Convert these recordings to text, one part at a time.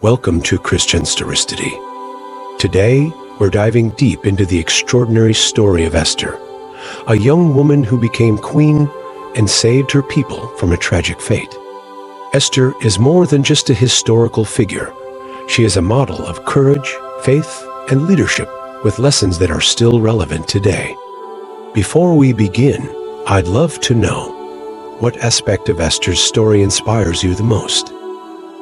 Welcome to Christian Historicity. Today, we're diving deep into the extraordinary story of Esther, a young woman who became queen and saved her people from a tragic fate. Esther is more than just a historical figure. She is a model of courage, faith, and leadership with lessons that are still relevant today. Before we begin, I'd love to know what aspect of Esther's story inspires you the most.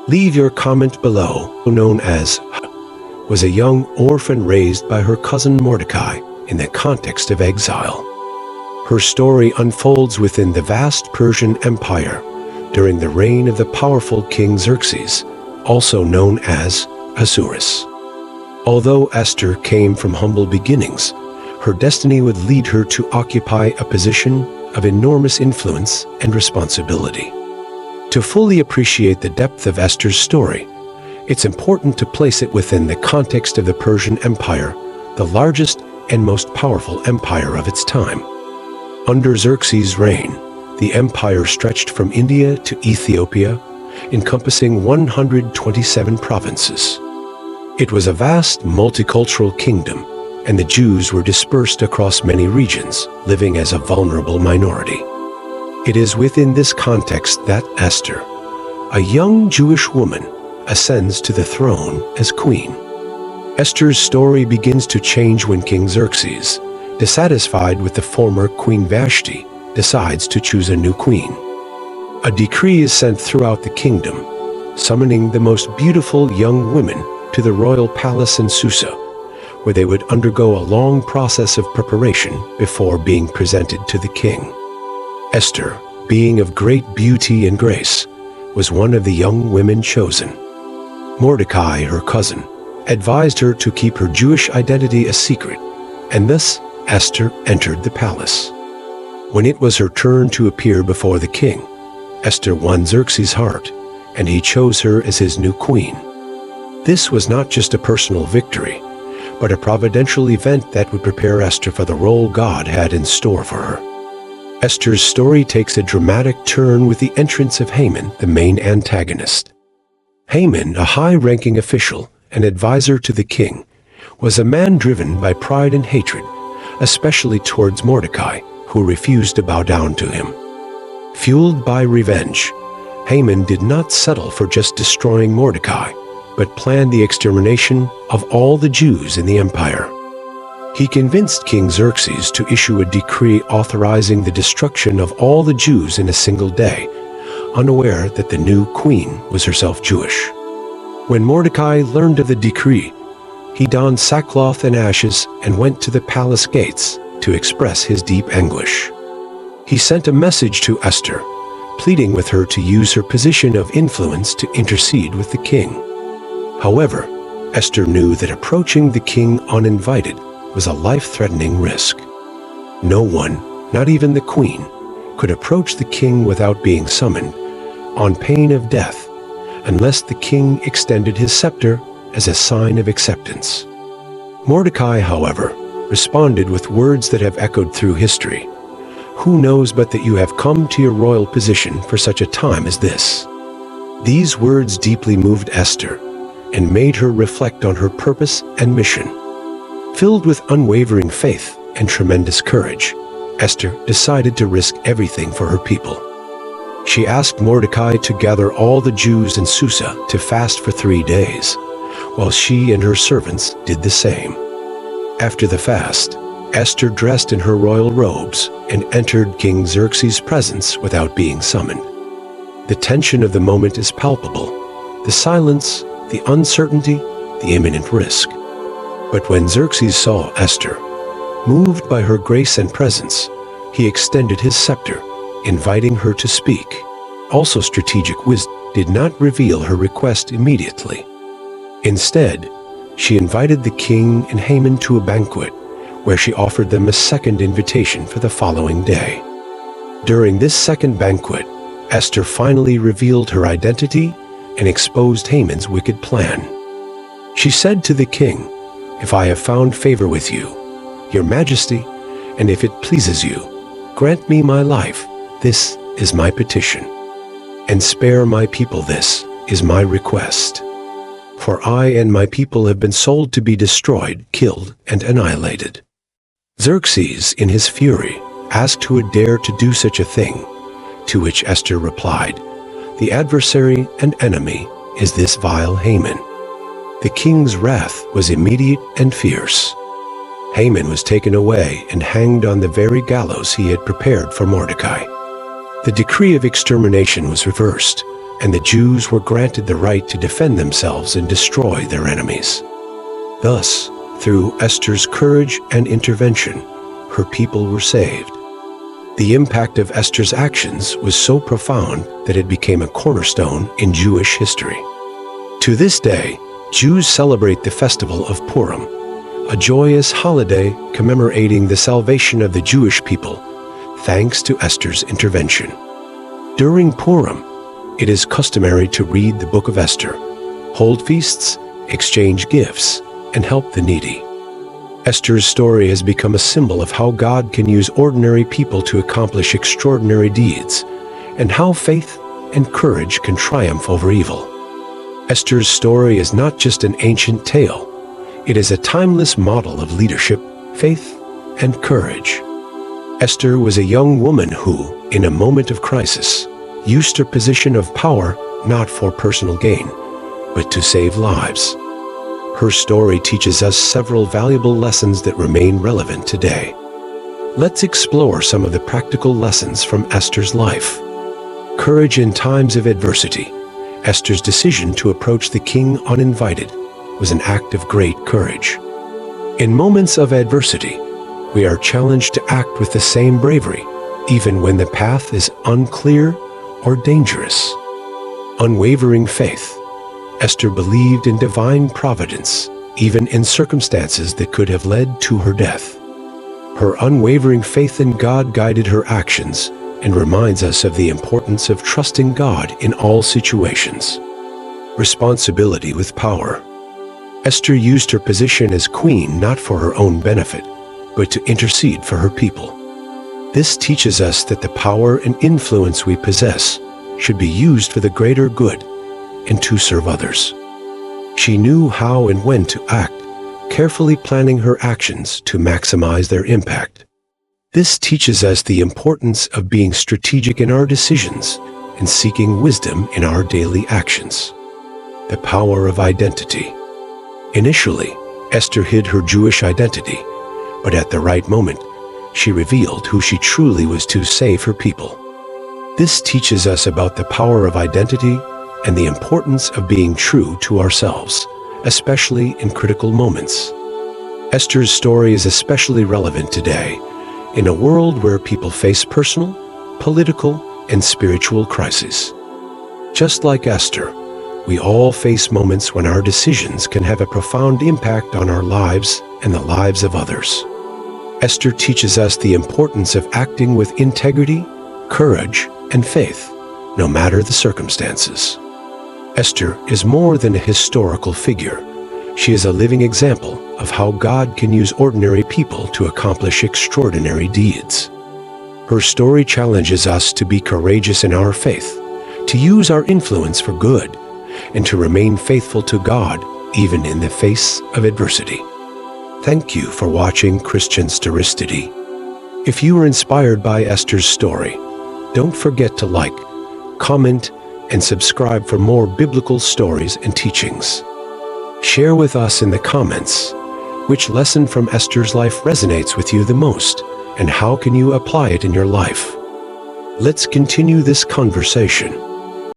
Leave your comment below. Known as was a young orphan raised by her cousin Mordecai in the context of exile. Her story unfolds within the vast Persian Empire during the reign of the powerful King Xerxes, also known as Ahasuerus. Although Esther came from humble beginnings, her destiny would lead her to occupy a position of enormous influence and responsibility. To fully appreciate the depth of Esther's story, it's important to place it within the context of the Persian Empire, the largest and most powerful empire of its time. Under Xerxes' reign, the empire stretched from India to Ethiopia, encompassing 127 provinces. It was a vast multicultural kingdom, and the Jews were dispersed across many regions, living as a vulnerable minority. It is within this context that Esther, a young Jewish woman, ascends to the throne as queen. Esther's story begins to change when King Xerxes, dissatisfied with the former Queen Vashti, decides to choose a new queen. A decree is sent throughout the kingdom, summoning the most beautiful young women to the royal palace in Susa, where they would undergo a long process of preparation before being presented to the king. Esther, being of great beauty and grace, was one of the young women chosen. Mordecai, her cousin, advised her to keep her Jewish identity a secret, and thus Esther entered the palace. When it was her turn to appear before the king, Esther won Xerxes' heart, and he chose her as his new queen. This was not just a personal victory, but a providential event that would prepare Esther for the role God had in store for her. Esther's story takes a dramatic turn with the entrance of Haman, the main antagonist. Haman, a high-ranking official and advisor to the king, was a man driven by pride and hatred, especially towards Mordecai, who refused to bow down to him. Fueled by revenge, Haman did not settle for just destroying Mordecai, but planned the extermination of all the Jews in the empire. He convinced King Xerxes to issue a decree authorizing the destruction of all the Jews in a single day, unaware that the new queen was herself Jewish. When Mordecai learned of the decree, he donned sackcloth and ashes and went to the palace gates to express his deep anguish. He sent a message to Esther, pleading with her to use her position of influence to intercede with the king. However, Esther knew that approaching the king uninvited was a life-threatening risk. No one, not even the queen, could approach the king without being summoned, on pain of death, unless the king extended his scepter as a sign of acceptance. Mordecai, however, responded with words that have echoed through history. "Who knows but that you have come to your royal position for such a time as this?" These words deeply moved Esther and made her reflect on her purpose and mission. Filled with unwavering faith and tremendous courage, Esther decided to risk everything for her people. She asked Mordecai to gather all the Jews in Susa to fast for 3 days, while she and her servants did the same. After the fast, Esther dressed in her royal robes and entered King Xerxes' presence without being summoned. The tension of the moment is palpable, the silence, the uncertainty, the imminent risk. But when Xerxes saw Esther, moved by her grace and presence, he extended his scepter, inviting her to speak. Also, strategic wisdom did not reveal her request immediately. Instead, she invited the king and Haman to a banquet, where she offered them a second invitation for the following day. During this second banquet, Esther finally revealed her identity and exposed Haman's wicked plan. She said to the king, "If I have found favor with you, your majesty, and if it pleases you, grant me my life, this is my petition, and spare my people, this is my request." For I and my people have been sold to be destroyed, killed, and annihilated." Xerxes, in his fury, asked who would dare to do such a thing, to which Esther replied, "The adversary and enemy is this vile Haman." The king's wrath was immediate and fierce. Haman was taken away and hanged on the very gallows he had prepared for Mordecai. The decree of extermination was reversed, and the Jews were granted the right to defend themselves and destroy their enemies. Thus, through Esther's courage and intervention, her people were saved. The impact of Esther's actions was so profound that it became a cornerstone in Jewish history. To this day, Jews celebrate the festival of Purim, a joyous holiday commemorating the salvation of the Jewish people, thanks to Esther's intervention. During Purim, it is customary to read the book of Esther, hold feasts, exchange gifts, and help the needy. Esther's story has become a symbol of how God can use ordinary people to accomplish extraordinary deeds, and how faith and courage can triumph over evil. Esther's story is not just an ancient tale. It is a timeless model of leadership, faith, and courage. Esther was a young woman who, in a moment of crisis, used her position of power not for personal gain, but to save lives. Her story teaches us several valuable lessons that remain relevant today. Let's explore some of the practical lessons from Esther's life. Courage in times of adversity. Esther's decision to approach the king uninvited was an act of great courage. In moments of adversity, we are challenged to act with the same bravery, even when the path is unclear or dangerous. Unwavering faith. Esther believed in divine providence, even in circumstances that could have led to her death. Her unwavering faith in God guided her actions and reminds us of the importance of trusting God in all situations. Responsibility with power. Esther used her position as queen not for her own benefit, but to intercede for her people. This teaches us that the power and influence we possess should be used for the greater good and to serve others. She knew how and when to act, carefully planning her actions to maximize their impact. This teaches us the importance of being strategic in our decisions and seeking wisdom in our daily actions. The power of identity. Initially, Esther hid her Jewish identity, but at the right moment, she revealed who she truly was to save her people. This teaches us about the power of identity and the importance of being true to ourselves, especially in critical moments. Esther's story is especially relevant today, in a world where people face personal, political, and spiritual crises. Just like Esther, we all face moments when our decisions can have a profound impact on our lives and the lives of others. Esther teaches us the importance of acting with integrity, courage, and faith, no matter the circumstances. Esther is more than a historical figure. She is a living example of how God can use ordinary people to accomplish extraordinary deeds. Her story challenges us to be courageous in our faith, to use our influence for good, and to remain faithful to God even in the face of adversity. Thank you for watching Christian Historicity. If you were inspired by Esther's story, don't forget to like, comment, and subscribe for more biblical stories and teachings. Share with us in the comments which lesson from Esther's life resonates with you the most, and how can you apply it in your life. Let's continue this conversation.